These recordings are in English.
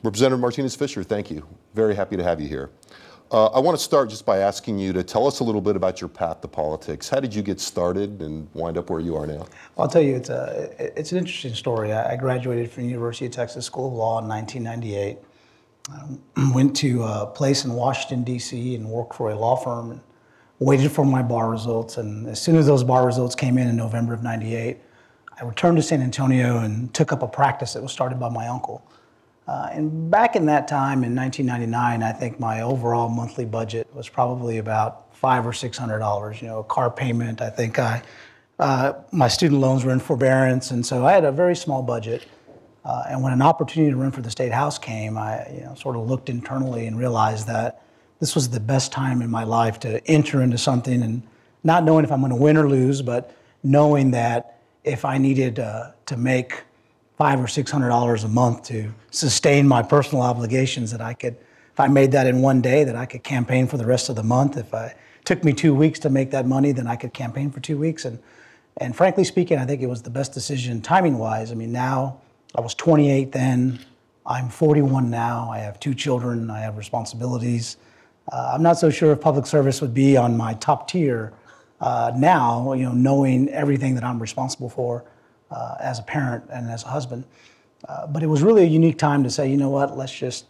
Representative Martinez Fischer, thank you. Very happy to have you here. I want to start just by asking you to tell us a little bit about your path to politics. How did you get started and wind up where you are now? Well, I'll tell you, it's an interesting story. I graduated from the University of Texas School of Law in 1998. Went to a place in Washington, D.C. and worked for a law firm and waited for my bar results. And as soon as those bar results came in November of 98, I returned to San Antonio and took up a practice that was started by my uncle. And back in that time, in 1999, I think my overall monthly budget was probably about $500 or $600. A car payment. I think my student loans were in forbearance, and so I had a very small budget. And when an opportunity to run for the state house came, I sort of looked internally and realized that this was the best time in my life to enter into something, and not knowing if I'm going to win or lose, but knowing that if I needed to make $500 or $600 a month to sustain my personal obligations, that I could, if I made that in one day, that I could campaign for the rest of the month. If it took me 2 weeks to make that money, then I could campaign for 2 weeks. And frankly speaking, I think it was the best decision timing-wise. I mean, now, I was 28 then, I'm 41 now, I have 2 children, I have responsibilities. I'm not so sure if public service would be on my top tier now, knowing everything that I'm responsible for as a parent and as a husband. But it was really a unique time to say, you know what, let's just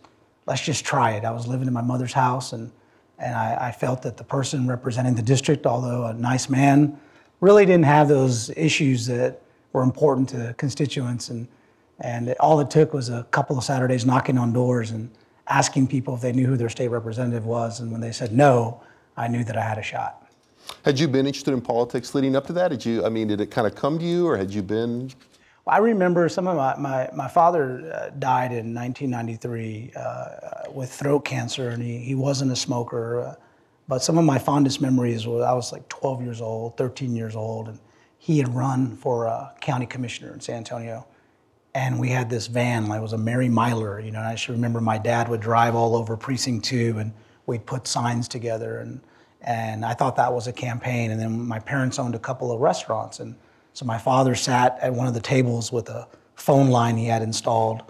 try it. I was living in my mother's house, and I felt that the person representing the district, although a nice man, really didn't have those issues that were important to constituents. And all it took was a couple of Saturdays knocking on doors and asking people if they knew who their state representative was. And when they said no, I knew that I had a shot. Had you been interested in politics leading up to that? Did it kind of come to you, or had you been? Well, I remember some of my father died in 1993 with throat cancer, and he wasn't a smoker. But some of my fondest memories were I was like 12 years old, 13 years old, and he had run for a county commissioner in San Antonio. And we had this van, it was a Mary Myler, and I should remember my dad would drive all over Precinct 2, and we'd put signs together, and I thought that was a campaign. And then my parents owned a couple of restaurants, and so my father sat at one of the tables with a phone line he had installed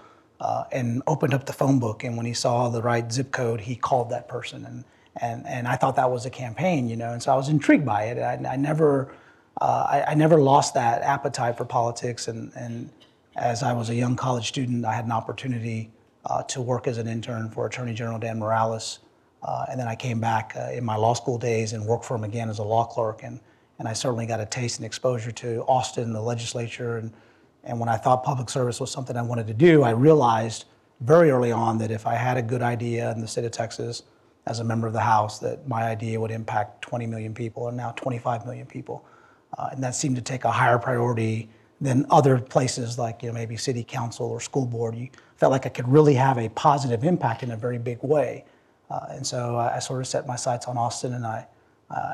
and opened up the phone book, and when he saw the right zip code, he called that person, and I thought that was a campaign, and so I was intrigued by it. I never lost that appetite for politics, and as I was a young college student, I had an opportunity to work as an intern for Attorney General Dan Morales. And then I came back in my law school days and worked for him again as a law clerk. And I certainly got a taste and exposure to Austin, the legislature. And when I thought public service was something I wanted to do, I realized very early on that if I had a good idea in the state of Texas as a member of the House, that my idea would impact 20 million people, and now 25 million people. And that seemed to take a higher priority than other places like maybe city council or school board. You felt like I could really have a positive impact in a very big way. And so I sort of set my sights on Austin, and I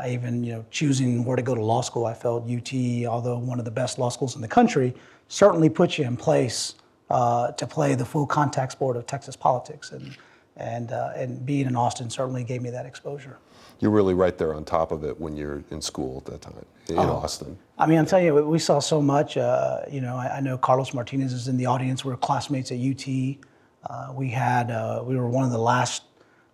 even, choosing where to go to law school, I felt UT, although one of the best law schools in the country, certainly puts you in place to play the full contact sport of Texas politics. And being in Austin certainly gave me that exposure. You're really right there on top of it when you're in school at that time in Austin. I mean, I'm telling you, we saw so much. I know Carlos Martinez is in the audience. We were classmates at UT. We were one of the last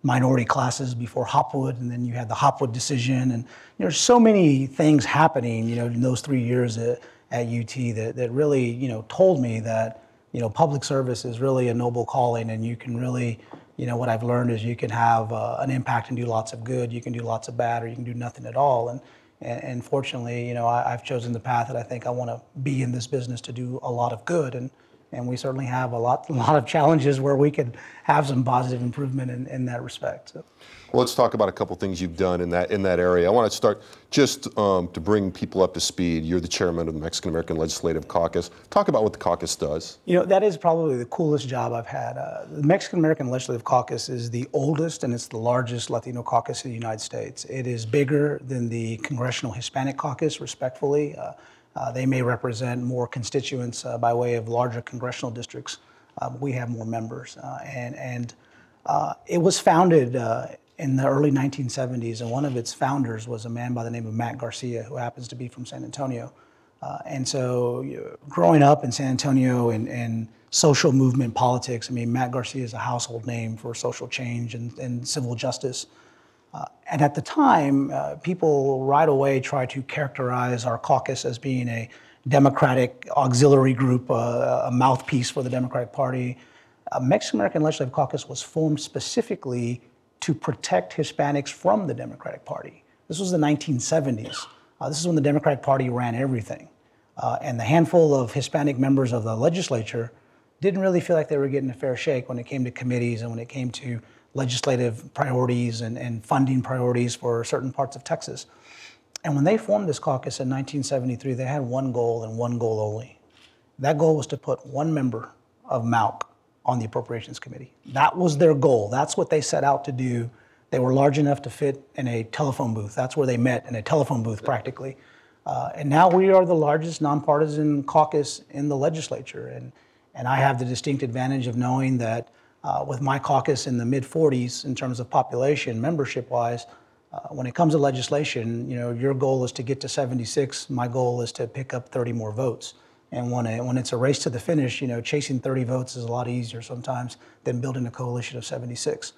minority classes before Hopwood, and then you had the Hopwood decision. And there's so many things happening, in those 3 years at UT that really, told me that, public service is really a noble calling, and you can really, what I've learned is you can have an impact and do lots of good, you can do lots of bad, or you can do nothing at all. And fortunately, I've chosen the path that I think I want to be in this business to do a lot of good. And we certainly have a lot of challenges where we could have some positive improvement in that respect. So. Well, let's talk about a couple things you've done in that area. I want to start just to bring people up to speed. You're the chairman of the Mexican American Legislative Caucus. Talk about what the caucus does. That is probably the coolest job I've had. The Mexican American Legislative Caucus is the oldest and it's the largest Latino caucus in the United States. It is bigger than the Congressional Hispanic Caucus, respectfully. They may represent more constituents by way of larger congressional districts. We have more members. It was founded in the early 1970s, and one of its founders was a man by the name of Matt Garcia, who happens to be from San Antonio. And so growing up in San Antonio and social movement politics, I mean, Matt Garcia is a household name for social change and civil justice. And at the time, people right away tried to characterize our caucus as being a Democratic auxiliary group, a mouthpiece for the Democratic Party. Mexican American Legislative Caucus was formed specifically to protect Hispanics from the Democratic Party. This was the 1970s. This is when the Democratic Party ran everything. And the handful of Hispanic members of the legislature didn't really feel like they were getting a fair shake when it came to committees and when it came to legislative priorities and funding priorities for certain parts of Texas. And when they formed this caucus in 1973, they had one goal and one goal only. That goal was to put one member of MALC on the Appropriations Committee. That was their goal. That's what they set out to do. They were large enough to fit in a telephone booth. That's where they met, in a telephone booth practically. And now we are the largest nonpartisan caucus in the legislature. And I have the distinct advantage of knowing that with my caucus in the mid-40s in terms of population, membership-wise, when it comes to legislation, your goal is to get to 76. My goal is to pick up 30 more votes. And when it's a race to the finish, chasing 30 votes is a lot easier sometimes than building a coalition of 76.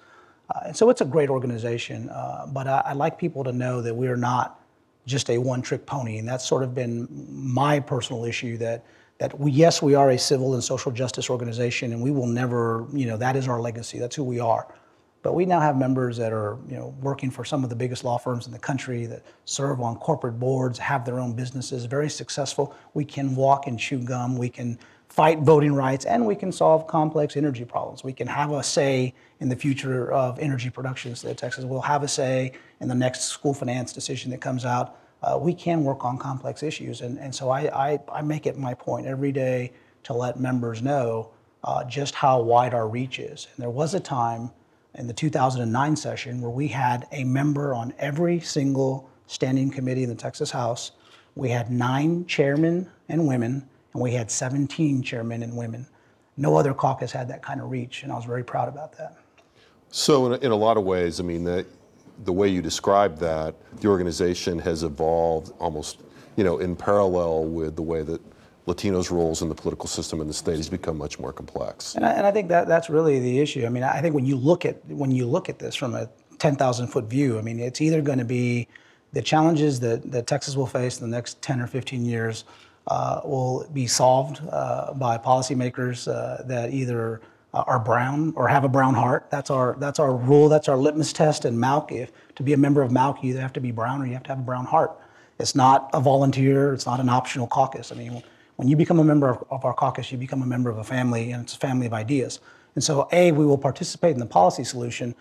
And so it's a great organization, but I'd like people to know that we're not just a one-trick pony, and that's sort of been my personal issue, that yes, we are a civil and social justice organization, and we will never, that is our legacy, that's who we are. But we now have members that are, working for some of the biggest law firms in the country, that serve on corporate boards, have their own businesses, very successful. We can walk and chew gum, we can fight voting rights, and we can solve complex energy problems. We can have a say in the future of energy production in the state of Texas. We'll have a say in the next school finance decision that comes out. We can work on complex issues. And so I make it my point every day to let members know just how wide our reach is. And there was a time in the 2009 session where we had a member on every single standing committee in the Texas House. We had 9 chairmen and women, and we had 17 chairmen and women. No other caucus had that kind of reach, and I was very proud about that. So in a lot of ways, I mean, the way you described that, the organization has evolved almost, in parallel with the way that Latinos' roles in the political system in the state has become much more complex. And I think that's really the issue. I mean, I think when you look at this from a 10,000-foot view, I mean, it's either going to be the challenges that Texas will face in the next 10 or 15 years will be solved by policymakers that either are brown or have a brown heart. That's our rule. That's our litmus test in MALC. To be a member of MALC, you either have to be brown or you have to have a brown heart. It's not a volunteer. It's not an optional caucus. I mean, when you become a member of our caucus, you become a member of a family, and it's a family of ideas. And so, A, we will participate in the policy solution,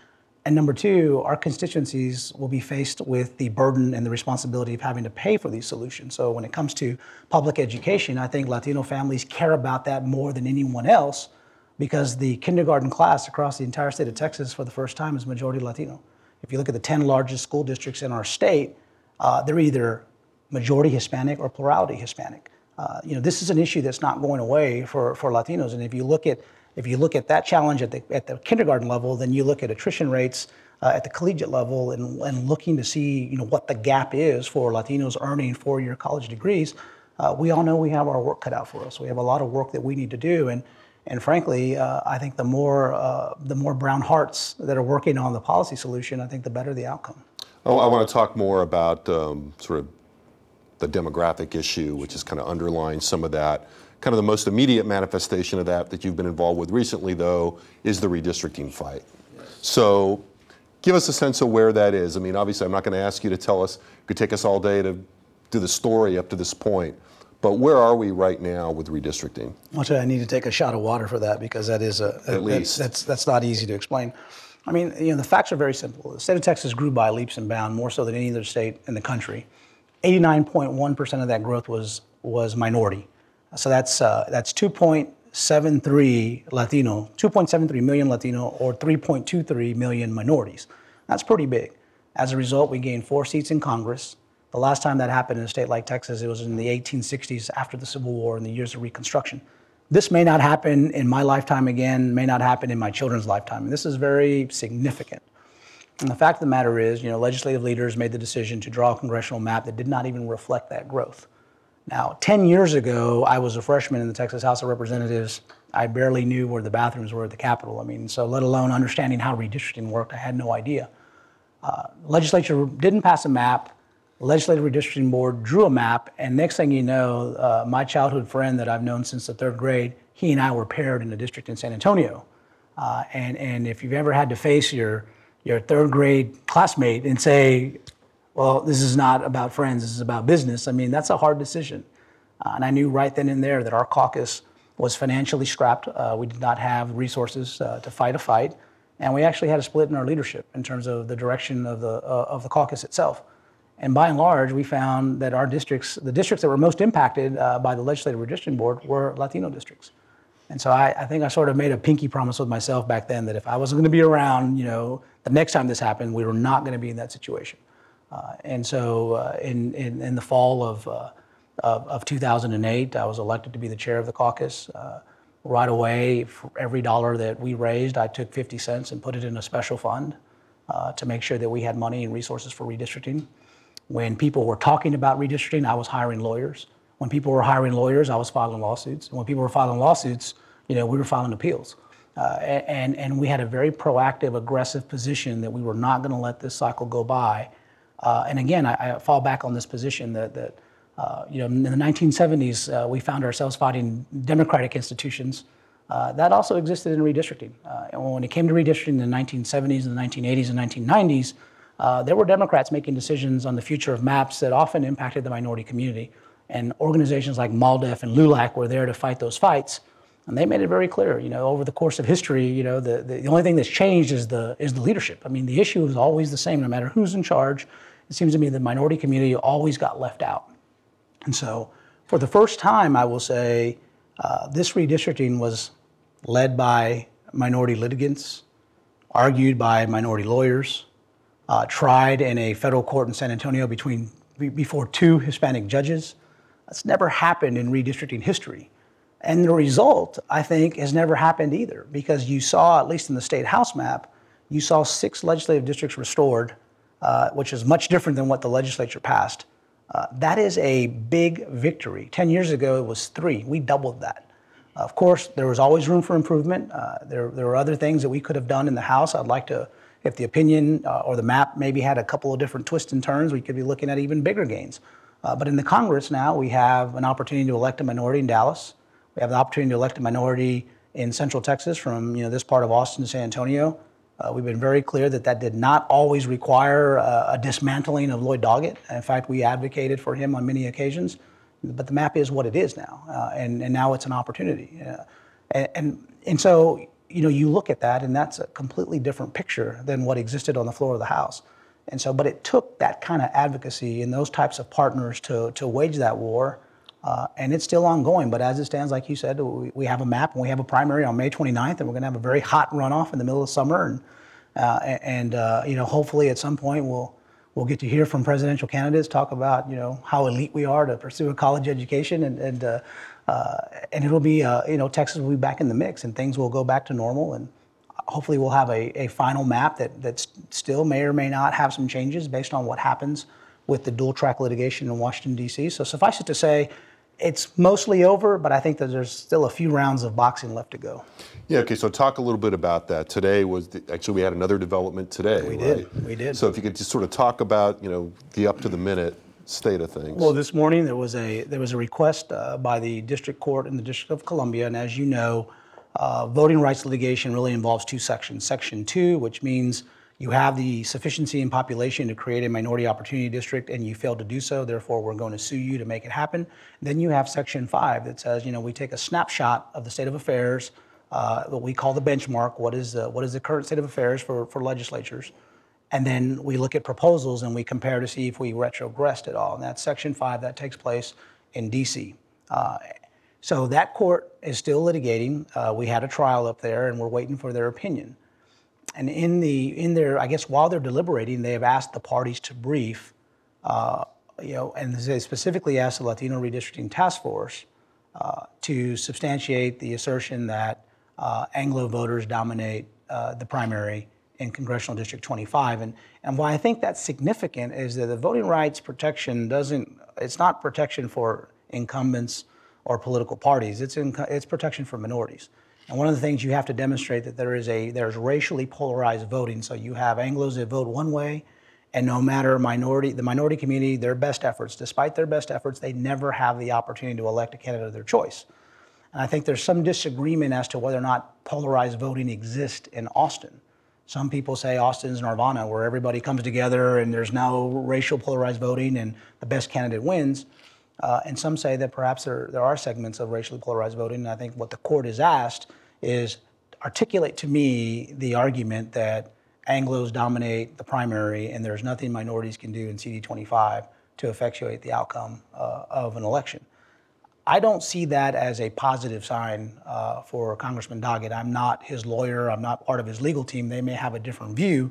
and number 2, our constituencies will be faced with the burden and the responsibility of having to pay for these solutions. So when it comes to public education, I think Latino families care about that more than anyone else, because the kindergarten class across the entire state of Texas for the first time is majority Latino. If you look at the 10 largest school districts in our state, they're either majority Hispanic or plurality Hispanic. This is an issue that's not going away for Latinos. And if you look at that challenge at the kindergarten level, then you look at attrition rates at the collegiate level and looking to see what the gap is for Latinos earning 4-year college degrees. We all know we have our work cut out for us. We have a lot of work that we need to do, and frankly, I think the more brown hearts that are working on the policy solution, I think the better the outcome. Oh, I want to talk more about sort of the demographic issue, which is kind of underlying some of that. Kind of the most immediate manifestation of that you've been involved with recently, though, is the redistricting fight. Yes. So give us a sense of where that is. I mean, obviously, I'm not going to ask you to tell us. It could take us all day to do the story up to this point. But where are we right now with redistricting? Actually, I need to take a shot of water for that, because that is that's not easy to explain. I mean, the facts are very simple. The state of Texas grew by leaps and bounds, more so than any other state in the country. 89.1% of that growth was minority. So that's 2.73 Latino, 2.73 million Latino, or 3.23 million minorities. That's pretty big. As a result, we gained 4 seats in Congress. The last time that happened in a state like Texas, it was in the 1860s after the Civil War and the years of Reconstruction. This may not happen in my lifetime again, may not happen in my children's lifetime. And this is very significant. And the fact of the matter is, legislative leaders made the decision to draw a congressional map that did not even reflect that growth. Now, 10 years ago, I was a freshman in the Texas House of Representatives. I barely knew where the bathrooms were at the Capitol. I mean, so let alone understanding how redistricting worked, I had no idea. Legislature didn't pass a map. The Legislative Redistricting Board drew a map, and next thing you know, my childhood friend that I've known since the 3rd grade, he and I were paired in a district in San Antonio. And if you've ever had to face your 3rd grade classmate and say, well, this is not about friends, this is about business, I mean, that's a hard decision. And I knew right then and there that our caucus was financially strapped. We did not have resources to fight a fight. And we actually had a split in our leadership in terms of the direction of the caucus itself. And by and large, we found that our districts, the districts that were most impacted by the Legislative Redistricting Board, were Latino districts. And so I think I sort of made a pinky promise with myself back then that if I wasn't going to be around, the next time this happened, we were not going to be in that situation. And so in the fall of 2008, I was elected to be the chair of the caucus. Right away, for every dollar that we raised, I took 50 cents and put it in a special fund to make sure that we had money and resources for redistricting. When people were talking about redistricting, I was hiring lawyers. When people were hiring lawyers, I was filing lawsuits. And when people were filing lawsuits, we were filing appeals. And we had a very proactive, aggressive position that we were not going to let this cycle go by. And again, I fall back on this position that in the 1970s, we found ourselves fighting democratic institutions. That also existed in redistricting. And when it came to redistricting in the 1970s and the 1980s and 1990s, there were Democrats making decisions on the future of maps that often impacted the minority community. And organizations like MALDEF and LULAC were there to fight those fights. And they made it very clear, over the course of history, the only thing that's changed is the leadership. I mean, the issue is always the same, no matter who's in charge. It seems to me the minority community always got left out. And so for the first time, I will say, this redistricting was led by minority litigants, argued by minority lawyers, tried in a federal court in San Antonio before 2 Hispanic judges. That's never happened in redistricting history. And the result, I think, has never happened either, because you saw, at least in the state house map, you saw 6 legislative districts restored, which is much different than what the legislature passed. That is a big victory. 10 years ago, it was 3. We doubled that. Of course, there was always room for improvement. There were other things that we could have done in the House. I'd like to, if the opinion or the map maybe had a couple of different twists and turns, we could be looking at even bigger gains. But in the Congress now, we have an opportunity to elect a minority in Dallas. We have the opportunity to elect a minority in Central Texas from this part of Austin to San Antonio. We've been very clear that that did not always require a dismantling of Lloyd Doggett. In fact, we advocated for him on many occasions. But the map is what it is now, and now it's an opportunity. And so you look at that, and that's a completely different picture than what existed on the floor of the House. And so, but it took that kind of advocacy and those types of partners to wage that war. And it's still ongoing, but as it stands, like you said, we have a map and we have a primary on May 29th, and we're going to have a very hot runoff in the middle of summer, and hopefully at some point we'll get to hear from presidential candidates talk about how elite we are to pursue a college education, and it'll be Texas will be back in the mix, and things will go back to normal, and hopefully we'll have a final map that still may or may not have some changes based on what happens with the dual track litigation in Washington, D.C. So suffice it to say, it's mostly over, but I think that there's still a few rounds of boxing left to go. Yeah, okay, so talk a little bit about that. Today actually we had another development today, We did. So if you could just sort of talk about, the up-to-the-minute state of things. Well, this morning there was a request by the district court in the District of Columbia, and as you know, voting rights litigation really involves 2 sections. Section 2, which means you have the sufficiency in population to create a minority opportunity district and you failed to do so, therefore we're going to sue you to make it happen. Then you have Section 5 that says, we take a snapshot of the state of affairs, what we call the benchmark, what is the current state of affairs for legislatures, and then we look at proposals and we compare to see if we retrogressed at all. And that's Section 5 that takes place in D.C. So that court is still litigating. We had a trial up there and we're waiting for their opinion. And in their, I guess while they're deliberating, they have asked the parties to brief, and they specifically asked the Latino Redistricting Task Force to substantiate the assertion that Anglo voters dominate the primary in Congressional District 25. And why I think that's significant is that the voting rights protection it's not protection for incumbents or political parties. It's protection for minorities. And one of the things you have to demonstrate that there's racially polarized voting. So you have Anglos that vote one way, and no matter the minority community, despite their best efforts, they never have the opportunity to elect a candidate of their choice. And I think there's some disagreement as to whether or not polarized voting exists in Austin. Some people say Austin's nirvana, where everybody comes together and there's no racial polarized voting and the best candidate wins. And some say that perhaps there are segments of racially polarized voting. And I think what the court is asked is articulate to me the argument that Anglos dominate the primary and there's nothing minorities can do in CD25 to effectuate the outcome of an election. I don't see that as a positive sign for Congressman Doggett. I'm not his lawyer. I'm not part of his legal team. They may have a different view,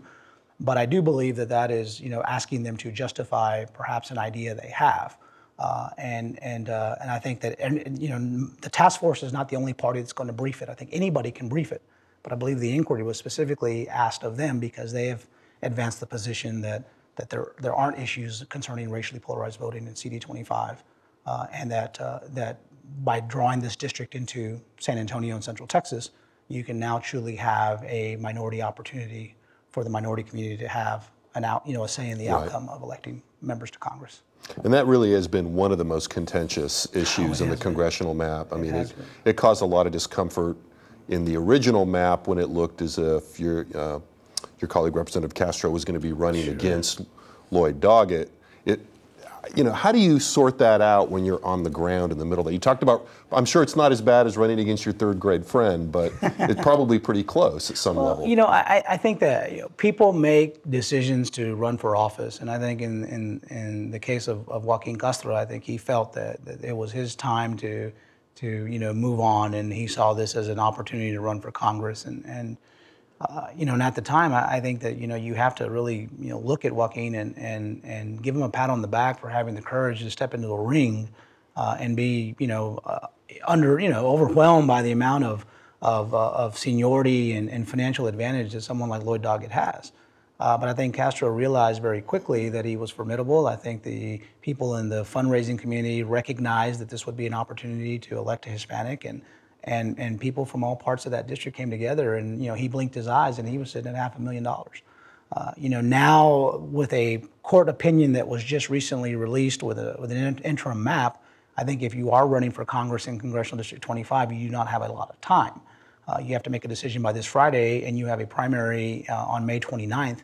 but I do believe that is, asking them to justify perhaps an idea they have. And I think that the task force is not the only party that's going to brief it. I think anybody can brief it, but I believe the inquiry was specifically asked of them because they have advanced the position that there aren't issues concerning racially polarized voting in CD25. And that by drawing this district into San Antonio and Central Texas, you can now truly have a minority opportunity for the minority community to have a say in the outcome of electing members to Congress. And that really has been one of the most contentious issues in the congressional map. I mean, it caused a lot of discomfort in the original map when it looked as if your colleague Representative Castro was going to be running against Lloyd Doggett. How do you sort that out when you're on the ground in the middle of that? You talked about, I'm sure it's not as bad as running against your third grade friend, but it's probably pretty close at some level. I think that people make decisions to run for office, and I think in the case of Joaquin Castro, I think he felt that it was his time to move on, and he saw this as an opportunity to run for Congress, and at the time, I think that, you have to really, look at Joaquin and give him a pat on the back for having the courage to step into the ring and be, overwhelmed by the amount of seniority and financial advantage that someone like Lloyd Doggett has. But I think Castro realized very quickly that he was formidable. I think the people in the fundraising community recognized that this would be an opportunity to elect a Hispanic, and people from all parts of that district came together, and he blinked his eyes and he was sitting at $500,000. Now with a court opinion that was just recently released with an interim map, I think if you are running for Congress in Congressional District 25, you do not have a lot of time. You have to make a decision by this Friday, and you have a primary on May 29th.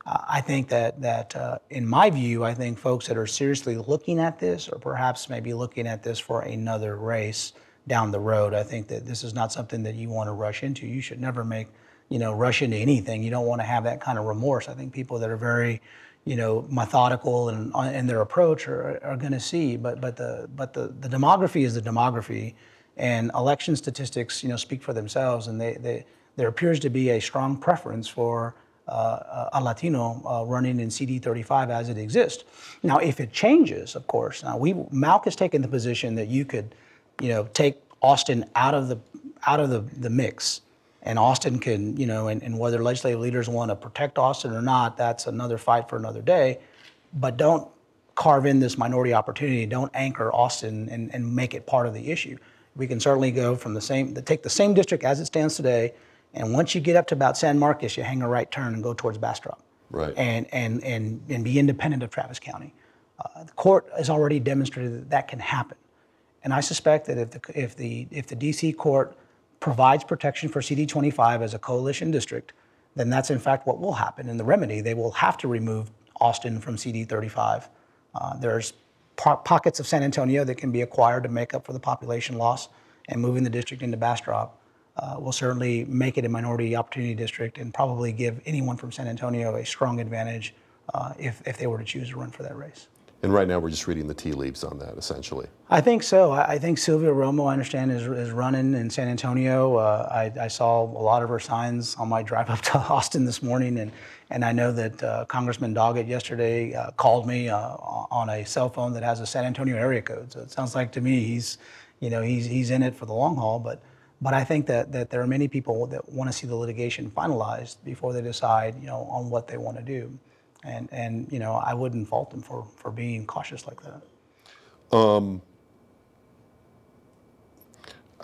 I think that in my view, I think folks that are seriously looking at this, or perhaps maybe looking at this for another race down the road, I think that this is not something that you want to rush into. You should never rush into anything. You don't want to have that kind of remorse. I think people that are very, methodical in their approach are going to see. But the demography is the demography, and election statistics, speak for themselves. And there appears to be a strong preference for a Latino running in CD35 as it exists. Now, if it changes, of course. Now, Malk has taken the position that you could take Austin out of the mix, and Austin can, and whether legislative leaders want to protect Austin or not, that's another fight for another day. But don't carve in this minority opportunity. Don't anchor Austin and make it part of the issue. We can certainly go from take the same district as it stands today, and once you get up to about San Marcos, you hang a right turn and go towards Bastrop, right, and be independent of Travis County. The court has already demonstrated that can happen. And I suspect that if the DC court provides protection for CD25 as a coalition district, then that's in fact what will happen. And the remedy, they will have to remove Austin from CD35. There's pockets of San Antonio that can be acquired to make up for the population loss, and moving the district into Bastrop will certainly make it a minority opportunity district and probably give anyone from San Antonio a strong advantage if they were to choose to run for that race. And right now we're just reading the tea leaves on that, essentially. I think so. I think Sylvia Romo, I understand, is running in San Antonio. I saw a lot of her signs on my drive up to Austin this morning, and I know that Congressman Doggett yesterday called me on a cell phone that has a San Antonio area code. So it sounds like to me he's in it for the long haul. But I think that there are many people that want to see the litigation finalized before they decide on what they want to do. And I wouldn't fault them for being cautious like that.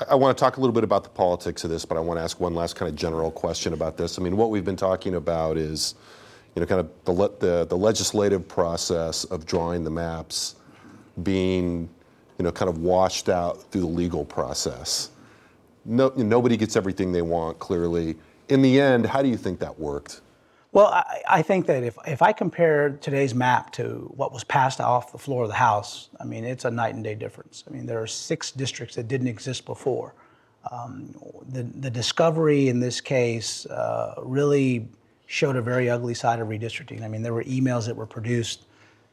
I want to talk a little bit about the politics of this, but I want to ask one last kind of general question about this. I mean, what we've been talking about is, kind of the legislative process of drawing the maps being, kind of washed out through the legal process. Nobody gets everything they want, clearly. In the end, how do you think that worked? Well, I think that if I compare today's map to what was passed off the floor of the House, I mean, it's a night and day difference. I mean, there are 6 districts that didn't exist before. The discovery in this case really showed a very ugly side of redistricting. I mean, there were emails that were produced,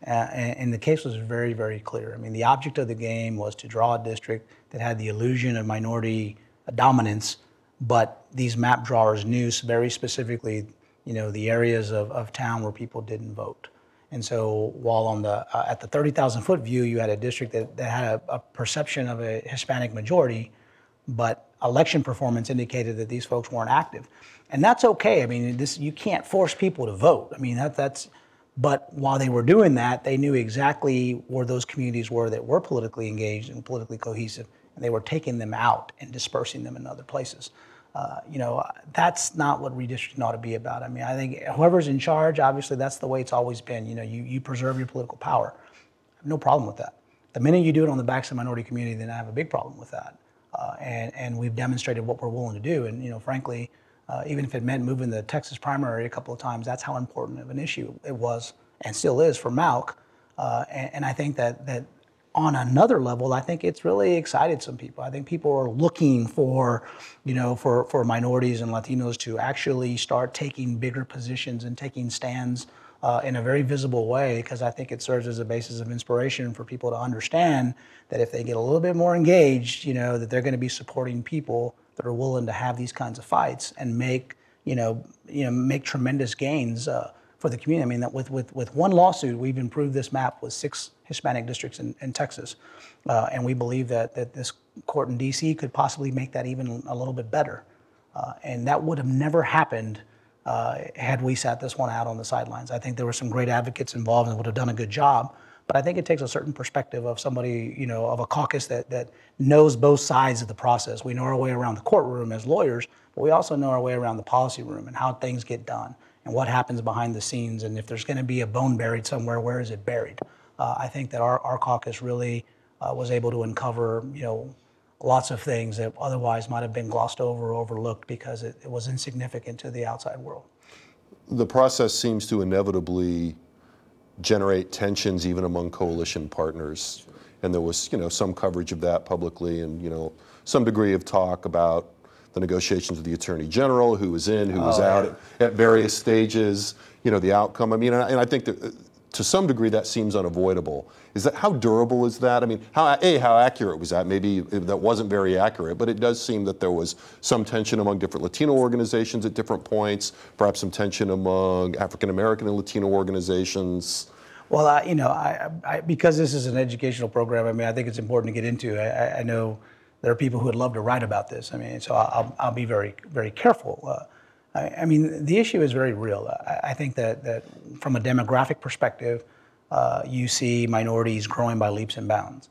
and the case was very, very clear. I mean, the object of the game was to draw a district that had the illusion of minority dominance, but these map drawers knew very specifically the areas of town where people didn't vote. And so while on at the 30,000 foot view, you had a district that had a perception of a Hispanic majority, but election performance indicated that these folks weren't active. And that's okay. I mean, you can't force people to vote. I mean, but while they were doing that, they knew exactly where those communities were that were politically engaged and politically cohesive, and they were taking them out and dispersing them in other places. That's not what redistricting ought to be about. I mean, I think whoever's in charge, obviously that's the way it's always been. You preserve your political power. I have no problem with that. The minute you do it on the backs of the minority community, then I have a big problem with that. And we've demonstrated what we're willing to do. And, frankly, even if it meant moving the Texas primary a couple of times, that's how important of an issue it was and still is for Malk. And I think that on another level, I think it's really excited some people. I think people are looking for minorities and Latinos to actually start taking bigger positions and taking stands in a very visible way, because I think it serves as a basis of inspiration for people to understand that if they get a little bit more engaged, that they're going to be supporting people that are willing to have these kinds of fights and make tremendous gains for the community. I mean, that with one lawsuit, we've improved this map with 6 Hispanic districts in Texas. And we believe that this court in D.C. could possibly make that even a little bit better. And that would have never happened had we sat this one out on the sidelines. I think there were some great advocates involved and would have done a good job. But I think it takes a certain perspective of somebody, of a caucus that knows both sides of the process. We know our way around the courtroom as lawyers, but we also know our way around the policy room and how things get done and what happens behind the scenes. And if there's going to be a bone buried somewhere, where is it buried? I think that our caucus really was able to uncover, lots of things that otherwise might have been glossed over or overlooked because it was insignificant to the outside world. The process seems to inevitably generate tensions even among coalition partners. And there was, some coverage of that publicly and, some degree of talk about the negotiations with the Attorney General, who was in, who was out at various stages, the outcome. I mean, and I think that to some degree that seems unavoidable. How durable is that? I mean, how accurate was that? Maybe that wasn't very accurate, but it does seem that there was some tension among different Latino organizations at different points, perhaps some tension among African American and Latino organizations. Well, because this is an educational program, I mean, I think it's important to get into. I know there are people who would love to write about this. I mean, so I'll be very, very careful. I mean, the issue is very real. I think that from a demographic perspective, you see minorities growing by leaps and bounds.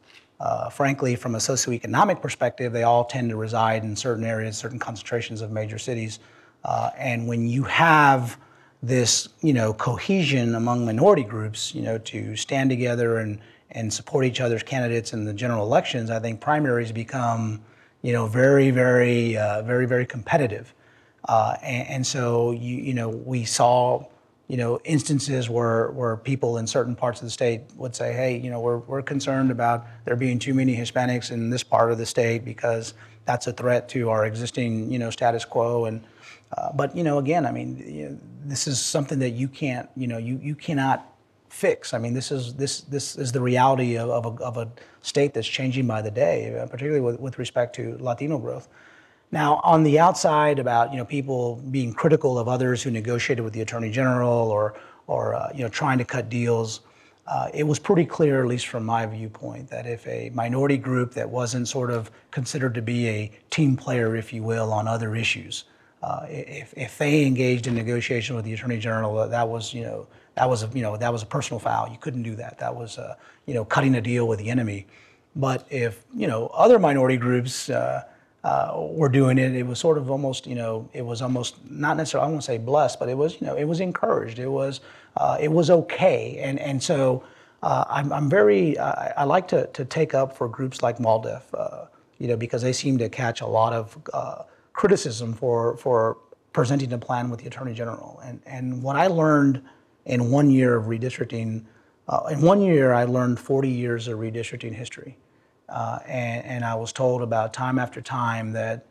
Frankly, from a socioeconomic perspective, they all tend to reside in certain areas, certain concentrations of major cities. And when you have this, cohesion among minority groups, to stand together and support each other's candidates in the general elections, I think primaries become, very, very, very, very competitive. And so, we saw, instances where people in certain parts of the state would say, hey, we're concerned about there being too many Hispanics in this part of the state because that's a threat to our existing, status quo. And but again, I mean, this is something that you can't, you cannot fix. I mean, this is the reality of a state that's changing by the day, particularly with respect to Latino growth. Now, on the outside, about people being critical of others who negotiated with the Attorney General or trying to cut deals, it was pretty clear, at least from my viewpoint, that if a minority group that wasn't sort of considered to be a team player, if you will, on other issues, if they engaged in negotiation with the Attorney General, that was a personal foul. You couldn't do that. That was cutting a deal with the enemy. But if other minority groups were doing it. It was sort of almost, it was almost not necessarily, I won't say blessed, but it was, it was encouraged. It was okay. And so I'm very, I like to take up for groups like MALDEF, because they seem to catch a lot of criticism for presenting a plan with the Attorney General. And what I learned in 1 year of redistricting, in 1 year I learned 40 years of redistricting history. And I was told about time after time that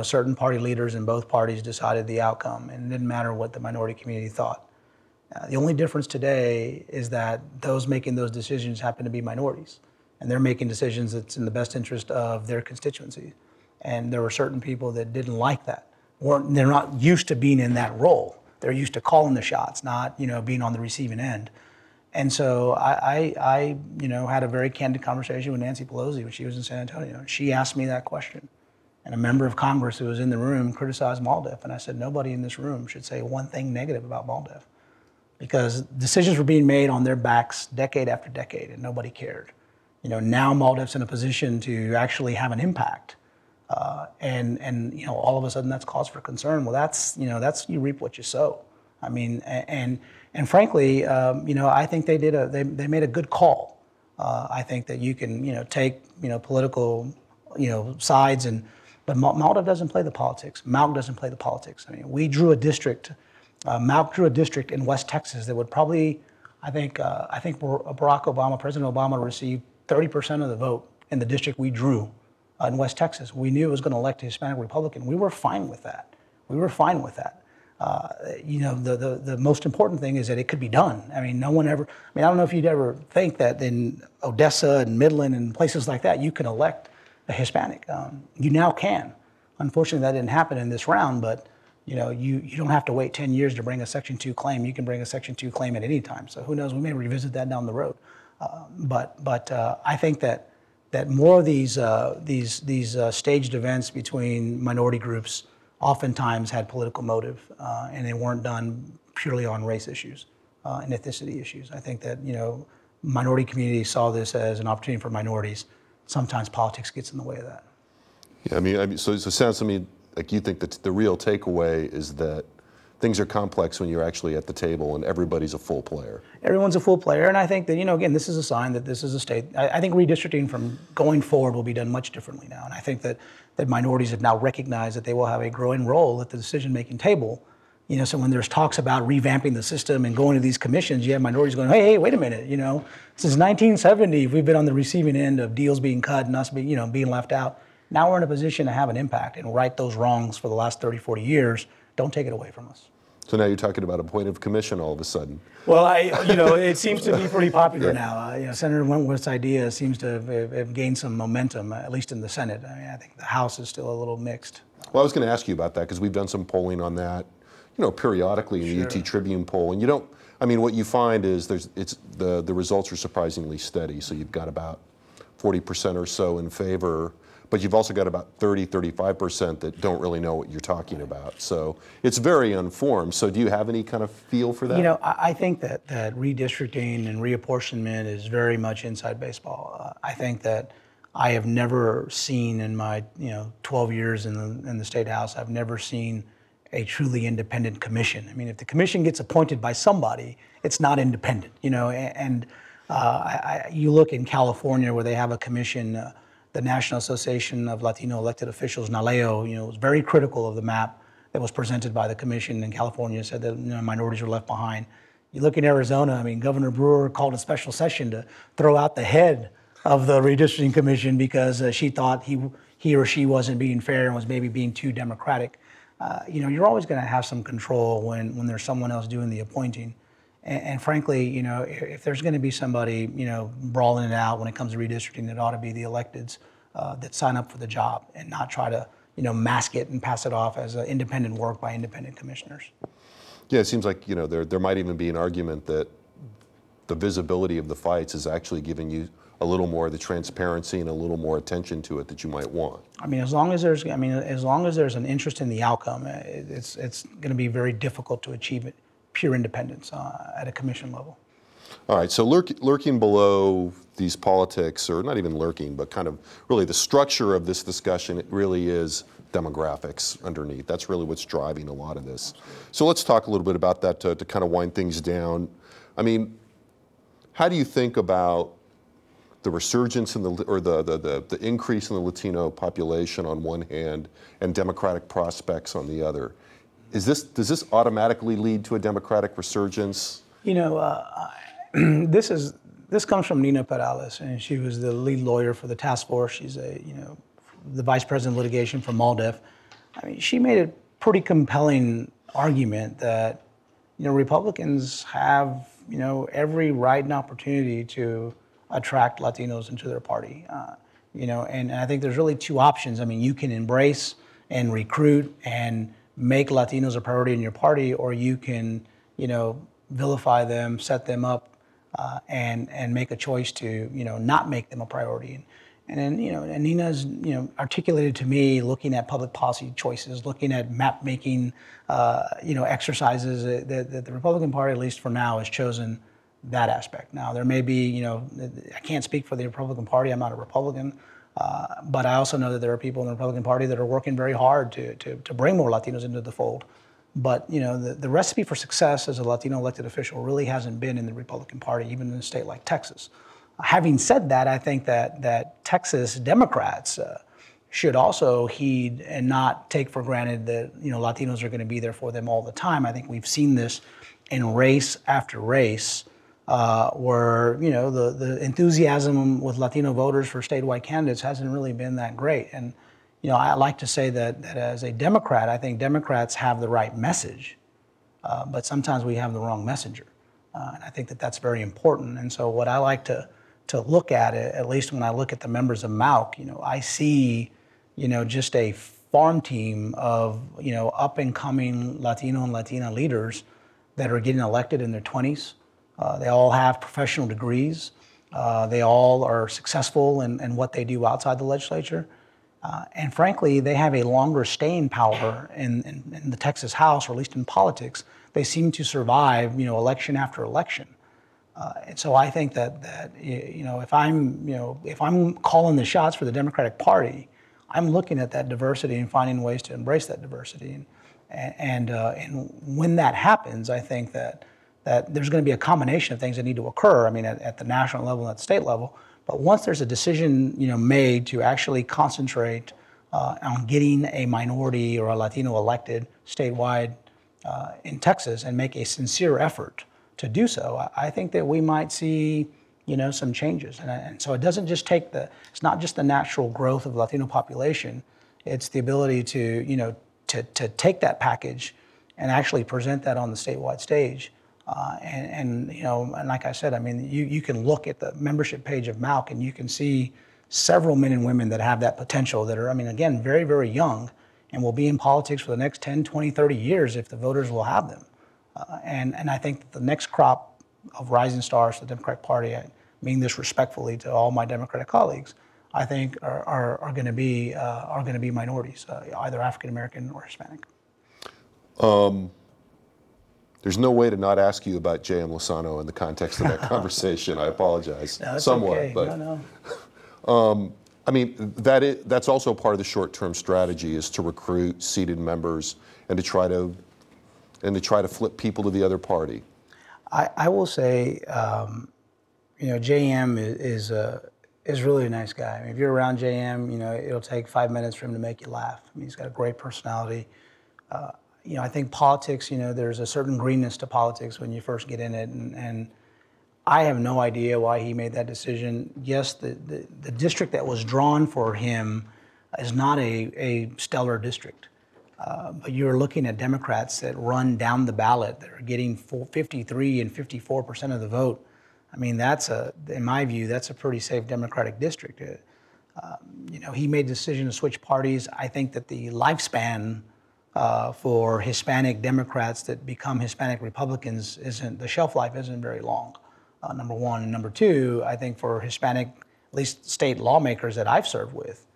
certain party leaders in both parties decided the outcome, and it didn't matter what the minority community thought. The only difference today is that those making those decisions happen to be minorities, and they're making decisions that's in the best interest of their constituency. And there were certain people that didn't like that. They're not used to being in that role. They're used to calling the shots, not being on the receiving end. And so I had a very candid conversation with Nancy Pelosi when she was in San Antonio. She asked me that question. And a member of Congress who was in the room criticized MALDEF. And I said, nobody in this room should say one thing negative about MALDEF, because decisions were being made on their backs decade after decade and nobody cared. Now MALDEF's in a position to actually have an impact. And all of a sudden that's cause for concern. Well, that's you reap what you sow. I mean, and frankly, I think they made a good call. I think that you can, take, political, sides, but MALDEF doesn't play the politics. MALC doesn't play the politics. I mean, we drew a district, MALC drew a district in West Texas that would probably, I think Barack Obama, President Obama received 30% of the vote in the district we drew in West Texas. We knew it was going to elect a Hispanic Republican. We were fine with that. The most important thing is that it could be done. I mean, I don't know if you'd ever think that in Odessa and Midland and places like that, you can elect a Hispanic. You now can. Unfortunately, that didn't happen in this round, but you don't have to wait 10 years to bring a Section 2 claim. You can bring a Section 2 claim at any time. So who knows, we may revisit that down the road. But I think that more of these staged events between minority groups oftentimes had political motive, and they weren't done purely on race issues and ethnicity issues. I think that minority communities saw this as an opportunity for minorities. Sometimes politics gets in the way of that. Yeah, I mean, so it sounds to me like you think that the real takeaway is that things are complex when you're actually at the table and everybody's a full player. Everyone's a full player, and I think that, again, this is a sign that this is a state. I think redistricting from going forward will be done much differently now, and I think that minorities have now recognized that they will have a growing role at the decision-making table. So when there's talks about revamping the system and going to these commissions, you have minorities going, hey, wait a minute, since 1970, we've been on the receiving end of deals being cut and us being left out. Now we're in a position to have an impact and right those wrongs for the last 30, 40 years. Don't take it away from us. So now you're talking about a point of commission all of a sudden. Well, it seems to be pretty popular now. Senator Wentworth's idea seems to have gained some momentum, at least in the Senate. I mean, I think the House is still a little mixed. Well, I was going to ask you about that because we've done some polling on that, periodically in the UT Tribune poll, and what you find is the results are surprisingly steady. So you've got about 40% or so in favor, but you've also got about 35% that don't really know what you're talking about. So it's very unformed. So do you have any kind of feel for that? I think that redistricting and reapportionment is very much inside baseball. I think that I have never seen in my 12 years in the State House, I've never seen a truly independent commission. I mean, if the commission gets appointed by somebody, it's not independent, and you look in California where they have a commission, the National Association of Latino Elected Officials, NALEO, was very critical of the map that was presented by the commission in California, said that minorities were left behind. You look in Arizona, Governor Brewer called a special session to throw out the head of the redistricting commission because she thought he or she wasn't being fair and was maybe being too democratic. You're always going to have some control when there's someone else doing the appointing. And frankly, if there's going to be somebody, brawling it out when it comes to redistricting, it ought to be the electeds that sign up for the job and not try to, mask it and pass it off as independent work by independent commissioners. Yeah, it seems like, there might even be an argument that the visibility of the fights is actually giving you a little more of the transparency and a little more attention to it that you might want. As long as there's an interest in the outcome, it's going to be very difficult to achieve it. Pure independence at a commission level. All right, so lurking below these politics, or not even lurking, but kind of really the structure of this discussion, it really is demographics underneath. That's really what's driving a lot of this. So let's talk a little bit about that to kind of wind things down. I mean, how do you think about the resurgence in the increase in the Latino population on one hand and Democratic prospects on the other? Does this automatically lead to a Democratic resurgence? You know, this comes from Nina Perales, and she was the lead lawyer for the task force. She's the vice president of litigation for MALDEF. I mean, she made a pretty compelling argument that, Republicans have, every right and opportunity to attract Latinos into their party. And I think there's really two options. I mean, you can embrace and recruit and make Latinos a priority in your party, or you can, vilify them, set them up, and make a choice to, not make them a priority. And then, and Nina's, articulated to me, looking at public policy choices, looking at map making, exercises that the Republican Party, at least for now, has chosen that aspect. Now, there may be, I can't speak for the Republican Party. I'm not a Republican. But I also know that there are people in the Republican Party that are working very hard to bring more Latinos into the fold. But the recipe for success as a Latino elected official really hasn't been in the Republican Party, even in a state like Texas. Having said that, I think that Texas Democrats should also heed and not take for granted that Latinos are going to be there for them all the time. I think we've seen this in race after race, where the enthusiasm with Latino voters for statewide candidates hasn't really been that great. And I like to say that as a Democrat, I think Democrats have the right message, but sometimes we have the wrong messenger. And I think that that's very important. And so what I like to look at least when I look at the members of MAUC, I see, just a farm team of, up and coming Latino and Latina leaders that are getting elected in their 20s. They all have professional degrees. They all are successful in what they do outside the legislature. And frankly, they have a longer staying power in the Texas House, or at least in politics. They seem to survive, election after election. And so I think that if I'm calling the shots for the Democratic Party, I'm looking at that diversity and finding ways to embrace that diversity. And when that happens, I think that there's going to be a combination of things that need to occur. I mean, at the national level and at the state level. But once there's a decision, made to actually concentrate on getting a minority or a Latino elected statewide in Texas and make a sincere effort to do so, I think that we might see, some changes. And so it doesn't just it's not just the natural growth of the Latino population. It's the ability to take that package and actually present that on the statewide stage. And like I said, I mean, you can look at the membership page of MAUC and you can see several men and women that have that potential that are, I mean, again, very, very young and will be in politics for the next 10, 20, 30 years if the voters will have them. And I think that the next crop of rising stars for the Democratic Party, I mean this respectfully to all my Democratic colleagues, I think are going to be minorities, either African American or Hispanic. There's no way to not ask you about J.M. Lozano in the context of that conversation. I apologize. No, that's somewhat, okay. but No. I mean that's also part of the short-term strategy is to recruit seated members and to try to flip people to the other party. I will say, J.M. is really a nice guy. I mean, if you're around J.M., it'll take 5 minutes for him to make you laugh. I mean, he's got a great personality. I think politics, there's a certain greenness to politics when you first get in it, and I have no idea why he made that decision. Yes, the district that was drawn for him is not a stellar district, but you're looking at Democrats that run down the ballot that are getting 53 and 54% of the vote. I mean, in my view, that's a pretty safe Democratic district. He made the decision to switch parties. I think that the lifespan for Hispanic Democrats that become Hispanic Republicans the shelf life isn't very long, number one. And number two, I think for Hispanic, at least state lawmakers that I've served with,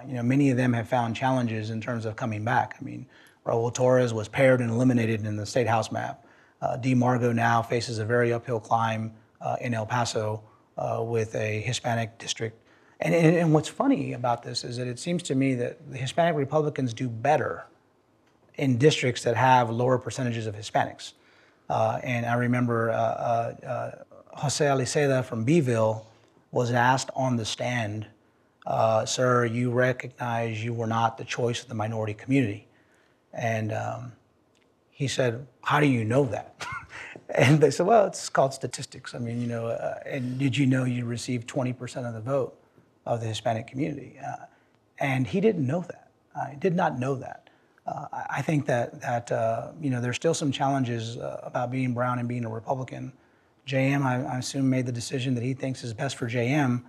many of them have found challenges in terms of coming back. I mean, Raul Torres was paired and eliminated in the state house map. D. Margo now faces a very uphill climb in El Paso with a Hispanic district. And what's funny about this is that it seems to me that the Hispanic Republicans do better in districts that have lower percentages of Hispanics. And I remember Jose Aliceda from Beeville was asked on the stand, sir, you recognize you were not the choice of the minority community. And he said, how do you know that? And they said, well, it's called statistics. I mean, you know, and did you know you received 20% of the vote of the Hispanic community? And he didn't know that. He did not know that. I think that you know, there's still some challenges about being brown and being a Republican. JM, I assume, made the decision that he thinks is best for JM.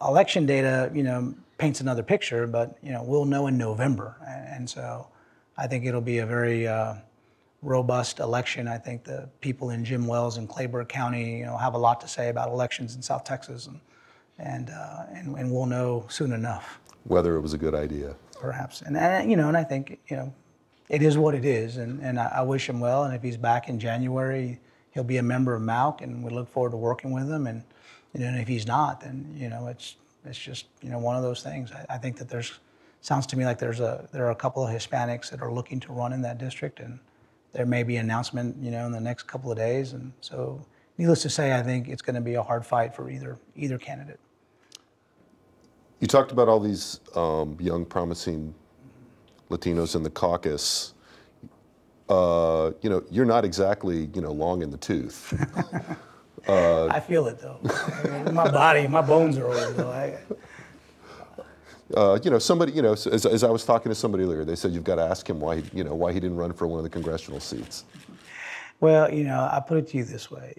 Election data, you know, paints another picture, but, you know, we'll know in November. And so I think it'll be a very robust election. I think the people in Jim Wells and Clayburgh County, you know, have a lot to say about elections in South Texas, and we'll know soon enough whether it was a good idea. Perhaps, and you know, and I think, you know, it is what it is, and I wish him well. And if he's back in January, he'll be a member of MAUC, and we look forward to working with him. And you know, and if he's not, then, you know, it's just, you know, one of those things. I think that sounds to me like there are a couple of Hispanics that are looking to run in that district, and there may be an announcement, you know, in the next couple of days. And so, needless to say, I think it's going to be a hard fight for either candidate. You talked about all these young, promising Latinos in the caucus. You know, you're not exactly, you know, long in the tooth. I feel it though. I mean, my bones are old though. You know, somebody, you know, as I was talking to somebody earlier, they said you've got to ask him why he didn't run for one of the congressional seats. Well, you know, I put it to you this way: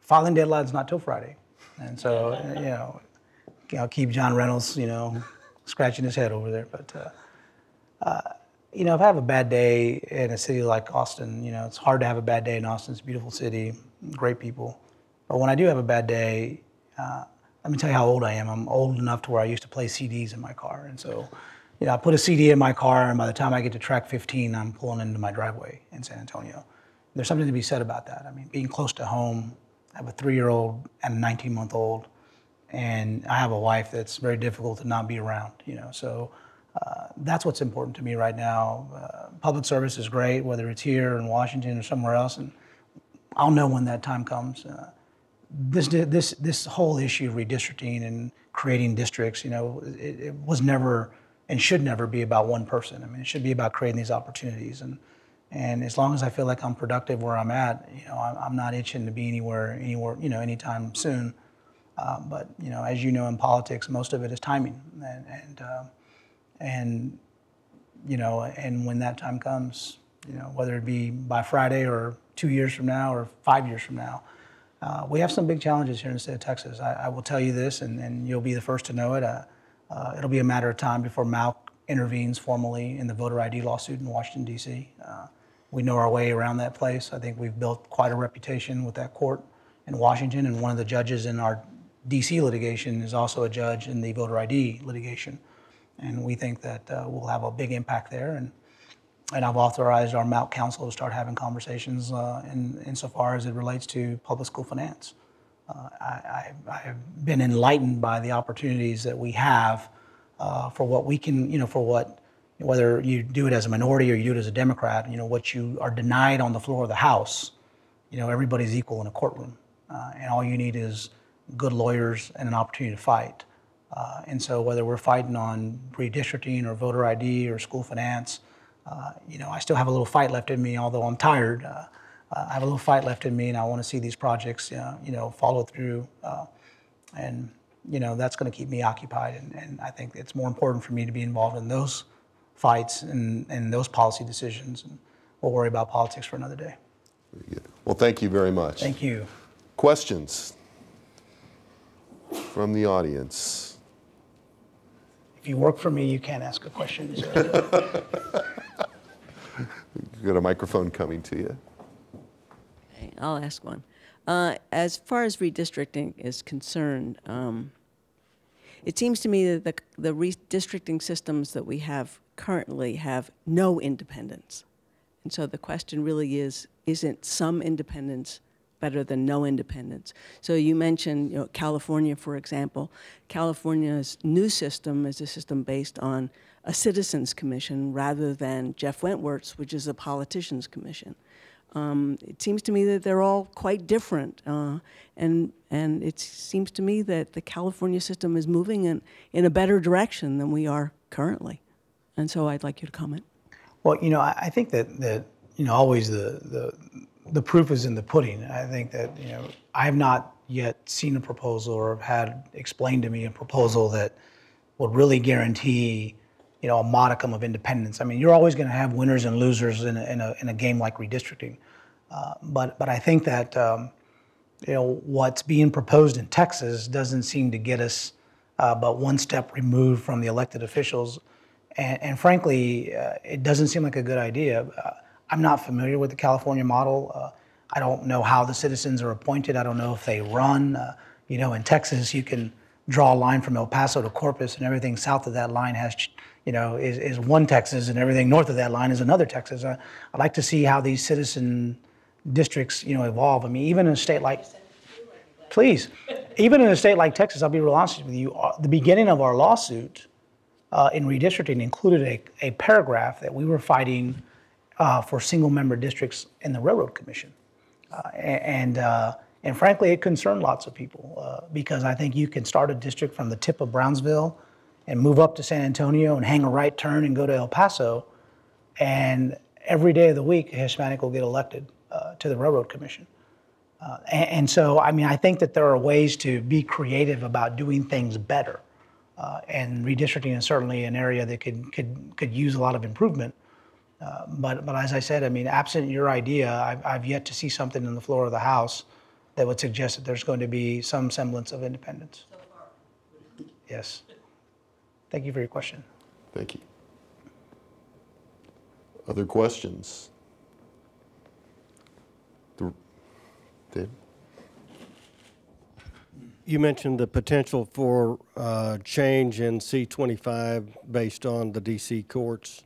filing deadline's not till Friday, and so you know, I'll keep John Reynolds, you know, scratching his head over there. But you know, if I have a bad day in a city like Austin, you know, it's hard to have a bad day in Austin. It's a beautiful city, great people. But when I do have a bad day, let me tell you how old I am. I'm old enough to where I used to play CDs in my car. And so, you know, I put a CD in my car, and by the time I get to track 15, I'm pulling into my driveway in San Antonio. There's something to be said about that. I mean, being close to home, I have a 3-year-old and a 19-month-old, and I have a wife that's very difficult to not be around, you know. So that's what's important to me right now. Public service is great, whether it's here in Washington or somewhere else, and I'll know when that time comes. This whole issue of redistricting and creating districts, you know, it was never and should never be about one person. I mean, it should be about creating these opportunities. And as long as I feel like I'm productive where I'm at, you know, I'm not itching to be anywhere, you know, anytime soon. But, you know, as you know, in politics, most of it is timing. And you know, and when that time comes, you know, whether it be by Friday or 2 years from now or 5 years from now, we have some big challenges here in the state of Texas. I will tell you this, and you'll be the first to know it. It'll be a matter of time before MAUC intervenes formally in the voter ID lawsuit in Washington, D.C. We know our way around that place. I think we've built quite a reputation with that court in Washington, and one of the judges in our D.C. litigation is also a judge in the voter ID litigation. And we think that we'll have a big impact there. And I've authorized our MAUC council to start having conversations insofar as it relates to public school finance. I have been enlightened by the opportunities that we have for what we can, you know, whether you do it as a minority or you do it as a Democrat, you know, what you are denied on the floor of the House, you know, everybody's equal in a courtroom. And all you need is good lawyers and an opportunity to fight. And so whether we're fighting on redistricting or voter ID or school finance, you know, I still have a little fight left in me, although I'm tired. I have a little fight left in me, and I want to see these projects, you know, follow through. And, you know, that's going to keep me occupied. And I think it's more important for me to be involved in those fights and those policy decisions. And we'll worry about politics for another day. Very good. Well, thank you very much. Thank you. Questions from the audience? If you work for me, you can't ask a question. You've got a microphone coming to you. Okay, I'll ask one. As far as redistricting is concerned, it seems to me that the redistricting systems that we have currently have no independence. And so the question really is, isn't some independence better than no independence. So you mentioned, California, for example. California's new system is a system based on a citizens commission rather than Jeff Wentworth's, which is a politicians commission. It seems to me that they're all quite different, and it seems to me that the California system is moving in a better direction than we are currently. And so I'd like you to comment. Well, I think that always the proof is in the pudding. I think that, I have not yet seen a proposal or had explained to me a proposal that would really guarantee, a modicum of independence. I mean, you're always going to have winners and losers in a game like redistricting. But I think that, what's being proposed in Texas doesn't seem to get us but one step removed from the elected officials. And frankly, it doesn't seem like a good idea. I'm not familiar with the California model. I don't know how the citizens are appointed. I don't know if they run. In Texas, you can draw a line from El Paso to Corpus, and everything south of that line has, is one Texas, and everything north of that line is another Texas. I'd like to see how these citizen districts, evolve. I mean, even in a state like, please, even in a state like Texas, I'll be real honest with you. The beginning of our lawsuit in redistricting included a paragraph that we were fighting for single-member districts in the Railroad Commission, and frankly, it concerned lots of people because I think you can start a district from the tip of Brownsville and move up to San Antonio and hang a right turn and go to El Paso, and every day of the week, a Hispanic will get elected to the Railroad Commission. And so, I mean, I think that there are ways to be creative about doing things better. And redistricting is certainly an area that could use a lot of improvement. But as I said, I mean, absent your idea, I've yet to see something on the floor of the House that would suggest that there's going to be some semblance of independence. So far. Yes. Thank you for your question. Thank you. Other questions? Dave? You mentioned the potential for change in C-25 based on the D.C. court's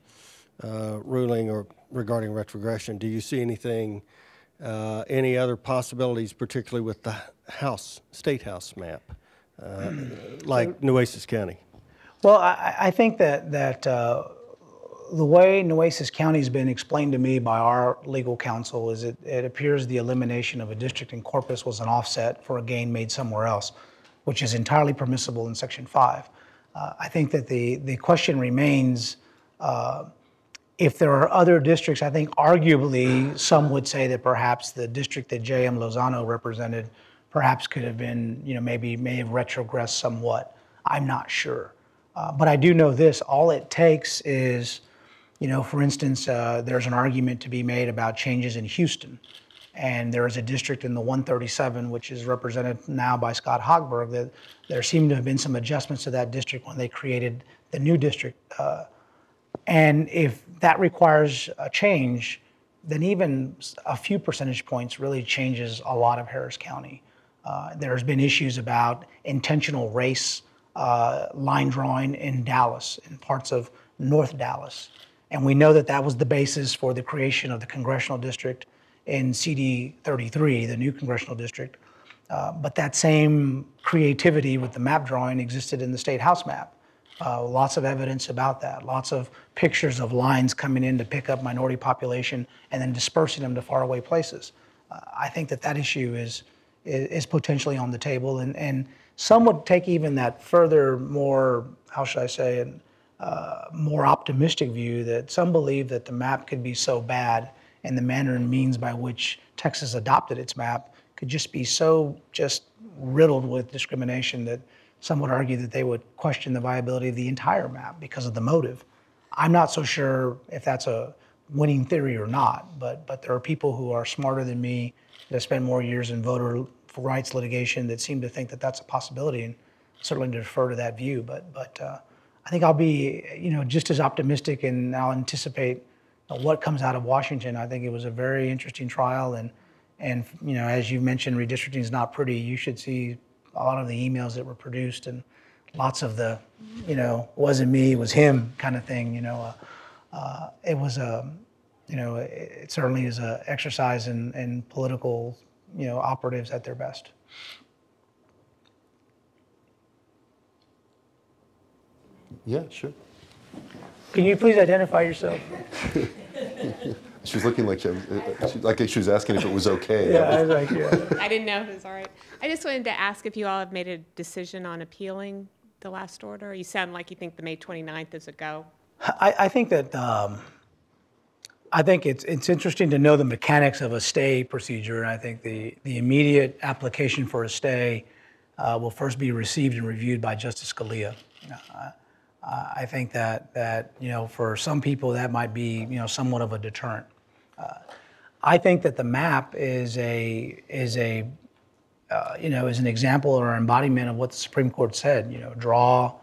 ruling or regarding retrogression. Do you see anything, any other possibilities, particularly with the state house map, like Nueces County? Well, I think that the way Nueces County has been explained to me by our legal counsel is it appears the elimination of a district in Corpus was an offset for a gain made somewhere else, which is entirely permissible in Section 5. I think that the question remains, if there are other districts, I think arguably some would say that perhaps the district that J.M. Lozano represented perhaps could have been, may have retrogressed somewhat. I'm not sure. But I do know this, all it takes is, for instance, there's an argument to be made about changes in Houston. And there is a district in the 137, which is represented now by Scott Hogberg, that there seemed to have been some adjustments to that district when they created the new district. And if that requires a change, then even a few percentage points really changes a lot of Harris County. There's been issues about intentional race line drawing in Dallas, in parts of North Dallas. And we know that that was the basis for the creation of the congressional district in CD 33, the new congressional district. But that same creativity with the map drawing existed in the state house map. Lots of evidence about that, lots of pictures of lines coming in to pick up minority population and then dispersing them to faraway places. I think that issue is potentially on the table, and some would take even that further, more, how should I say, more optimistic view that some believe that the map could be so bad and the manner and means by which Texas adopted its map could just be so riddled with discrimination that some would argue that they would question the viability of the entire map because of the motive. I'm not so sure if that's a winning theory or not, but there are people who are smarter than me that spend more years in voter rights litigation that seem to think that that's a possibility, and certainly defer to that view. But I think I'll be just as optimistic, and I'll anticipate what comes out of Washington. I think it was a very interesting trial, and as you mentioned, redistricting is not pretty. You should see a lot of the emails that were produced and lots of the wasn't me, it was him kind of thing. It was it certainly is an exercise in political operatives at their best. Yeah, sure. Can you please identify yourself? She was looking like she was asking if it was okay. Yeah, I was like, yeah. I didn't know if it was all right. I just wanted to ask if you all have made a decision on appealing the last order. You sound like you think the May 29th is a go. I think that I think it's interesting to know the mechanics of a stay procedure, and I think the immediate application for a stay will first be received and reviewed by Justice Scalia. I think that for some people that might be somewhat of a deterrent. I think that the map is an example or embodiment of what the Supreme Court said. Draw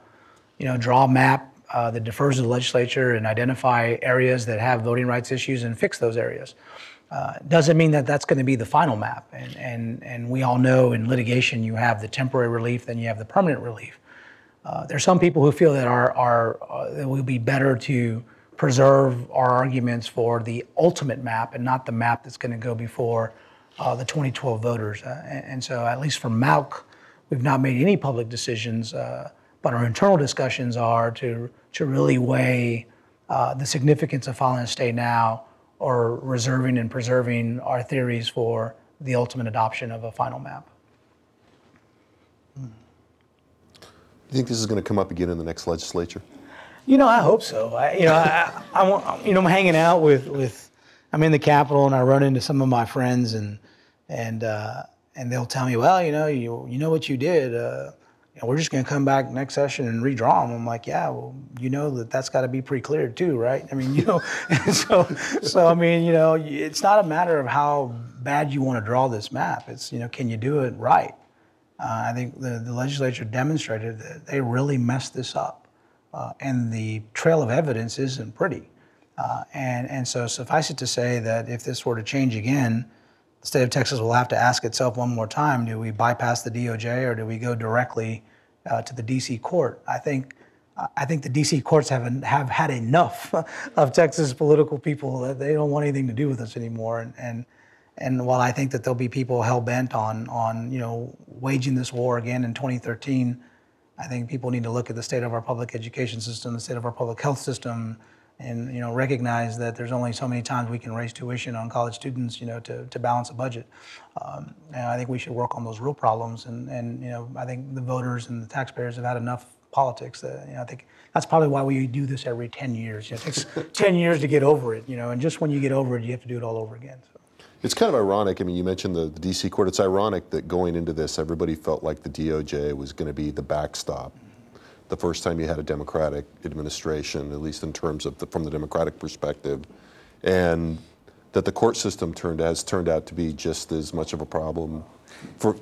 a map that defers to the legislature and identify areas that have voting rights issues and fix those areas. Doesn't mean that that's going to be the final map. And we all know in litigation you have the temporary relief, then you have the permanent relief. There's some people who feel that it would be better to preserve our arguments for the ultimate map and not the map that's going to go before the 2012 voters. And so at least for MALC, we've not made any public decisions, but our internal discussions are to really weigh the significance of filing a stay now or reserving and preserving our theories for the ultimate adoption of a final map. Do you think this is going to come up again in the next legislature? I hope so. I'm hanging out with I'm in the Capitol and I run into some of my friends and they'll tell me, well, you know what you did. We're just going to come back next session and redraw them. I'm like, yeah, well, that's got to be pre-cleared too, right? I mean, it's not a matter of how bad you want to draw this map. It's, can you do it right? I think the legislature demonstrated that they really messed this up, and the trail of evidence isn't pretty. And so suffice it to say that if this were to change again, the state of Texas will have to ask itself one more time, do we bypass the DOJ or do we go directly to the DC court? I think the DC courts have had enough of Texas political people that they don't want anything to do with us anymore. And while I think that there'll be people hell-bent on waging this war again in 2013, I think people need to look at the state of our public education system, the state of our public health system, and recognize that there's only so many times we can raise tuition on college students, to balance a budget. And I think we should work on those real problems. And I think the voters and the taxpayers have had enough politics. I think that's probably why we do this every 10 years. It takes 10 years to get over it, and just when you get over it, you have to do it all over again. So. It's kind of ironic. I mean, you mentioned the DC court. It's ironic that going into this, everybody felt like the DOJ was going to be the backstop. The first time you had a Democratic administration, at least in terms of from the Democratic perspective, and that the court system has turned out to be just as much of a problem for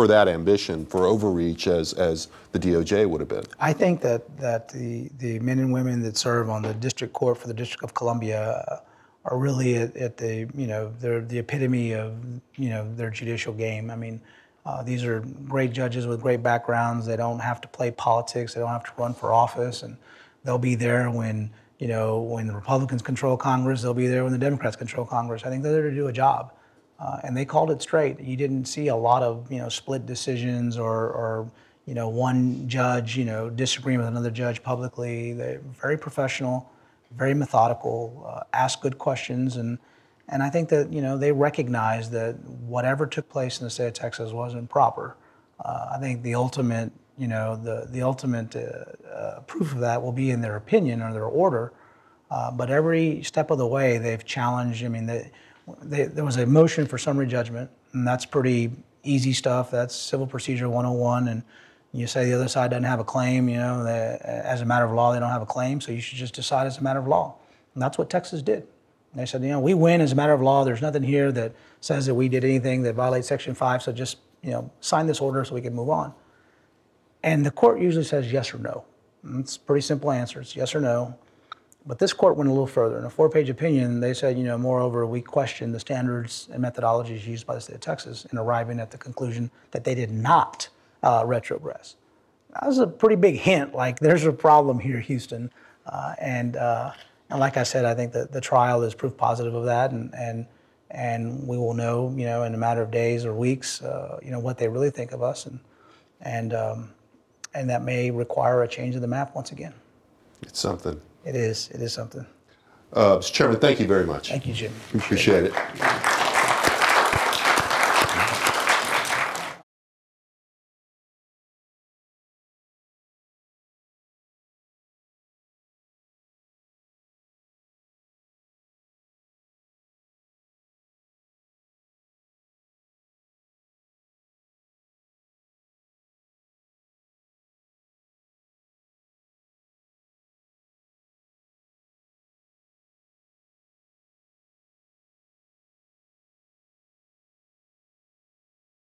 that ambition, for overreach as the DOJ would have been. I think that the men and women that serve on the district court for the District of Columbia are really at the they're the epitome of their judicial game. I mean. These are great judges with great backgrounds. They don't have to play politics. They don't have to run for office, and they'll be there when the Republicans control Congress. They'll be there when the Democrats control Congress. I think they're there to do a job, and they called it straight. You didn't see a lot of split decisions or one judge disagreeing with another judge publicly. They're very professional, very methodical, ask good questions, and I think that they recognize that whatever took place in the state of Texas wasn't proper. I think the ultimate proof of that will be in their opinion or their order. But every step of the way, they've challenged. I mean, there was a motion for summary judgment, and that's pretty easy stuff. That's Civil Procedure 101, and you say the other side doesn't have a claim. As a matter of law, they don't have a claim, so you should just decide as a matter of law. And that's what Texas did. They said, we win as a matter of law. There's nothing here that says that we did anything that violates Section 5, so just, sign this order so we can move on. And the court usually says yes or no. And it's a pretty simple answer. It's yes or no. But this court went a little further. In a 4-page opinion, they said, moreover, we question the standards and methodologies used by the state of Texas in arriving at the conclusion that they did not retrogress. That was a pretty big hint, like there's a problem here, Houston. And like I said, I think that the trial is proof positive of that, and and we will know, in a matter of days or weeks, what they really think of us, and that may require a change of the map once again. It's something. It is something. Mr. Chairman, thank you very much. Thank you, Jim. Appreciate it.